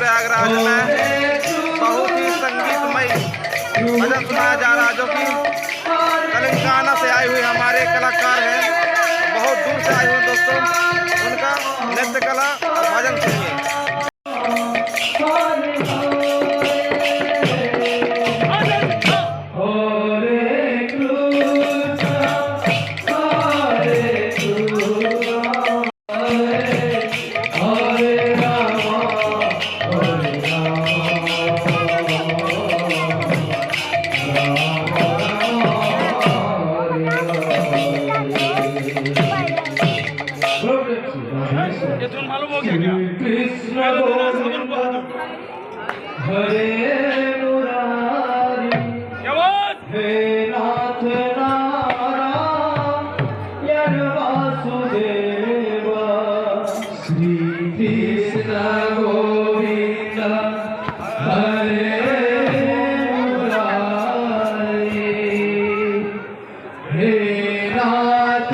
प्रयागराज में बहुत ही संगीतमय भजन सुनाया जा रहा है, जो कि तेलंगाना से आए हुए हमारे कलाकार हैं, बहुत दूर से आए हुए दोस्तों। उनका नृत्य कला और भजन सुनिए। मालूम हो गया क्या? हरे मुरारी हे नाथ नारायण वासुदेव श्री कृष्ण गोविंद हरे मुरारी हे नाथ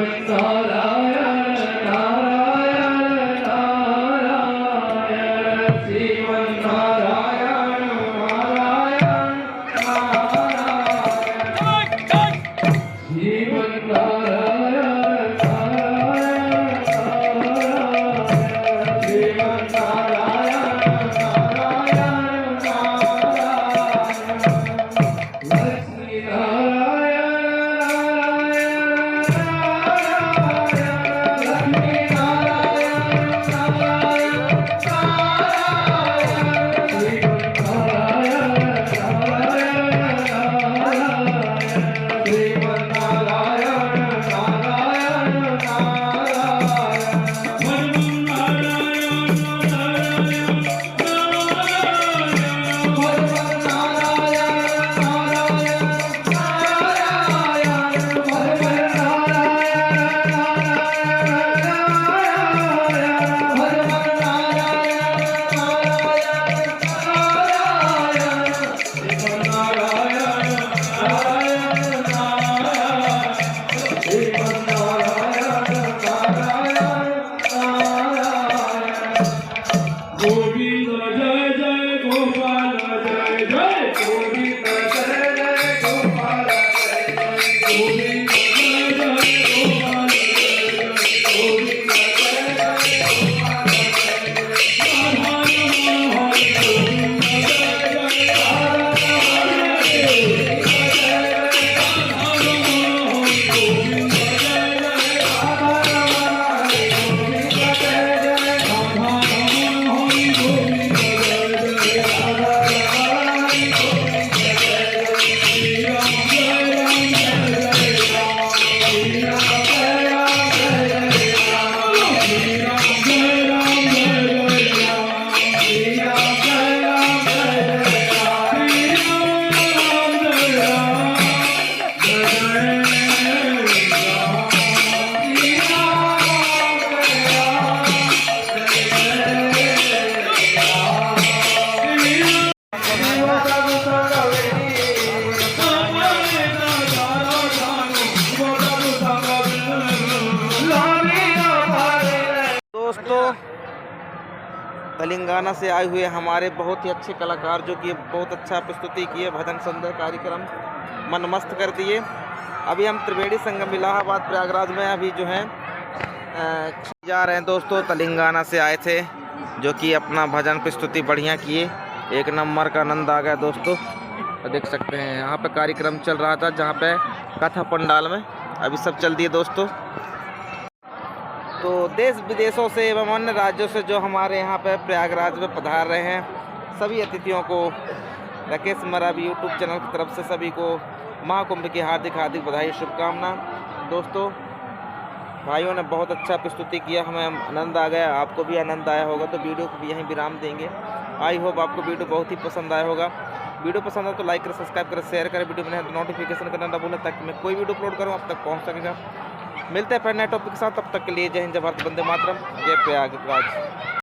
श्रीमन्नारायण नारायण नारायण श्रीमन्नारायण नारायण नारायण श्रीमन्नारायण दोस्तों, तेलंगाना से आए हुए हमारे बहुत ही अच्छे कलाकार जो कि बहुत अच्छा प्रस्तुति किए, भजन संध्या कार्यक्रम मन मस्त कर दिए। अभी हम त्रिवेणी संगम इलाहाबाद प्रयागराज में अभी जो है जा रहे हैं दोस्तों। तेलंगाना से आए थे जो कि अपना भजन प्रस्तुति बढ़िया किए, एक नंबर का आनंद आ गया दोस्तों। तो देख सकते हैं यहाँ पे कार्यक्रम चल रहा था जहाँ पे कथा पंडाल में, अभी सब चल दिए दोस्तों। तो देश विदेशों से एवं अन्य राज्यों से जो हमारे यहाँ पे प्रयागराज में पधार रहे हैं सभी अतिथियों को राकेश मरावी यूट्यूब चैनल की तरफ से सभी को महाकुंभ की हार्दिक हार्दिक बधाई शुभकामना। दोस्तों, भाइयों ने बहुत अच्छा प्रस्तुति किया, हमें आनंद आ गया, आपको भी आनंद आया होगा। तो वीडियो को भी यहीं विराम देंगे। आई होप आपको वीडियो बहुत ही पसंद आया होगा। वीडियो पसंद आए तो लाइक करें, सब्सक्राइब करें, शेयर करें, वीडियो बनाए तो नोटिफिकेशन करना ना भूलें ताकि मैं कोई वीडियो अपलोड करूँ आप तक पहुँच सकेगा। मिलते हैं फिर नए टॉपिक के साथ, तब तक के लिए जय हिंद, जय भारत, वंदे मातरम, जय प्रयागराज।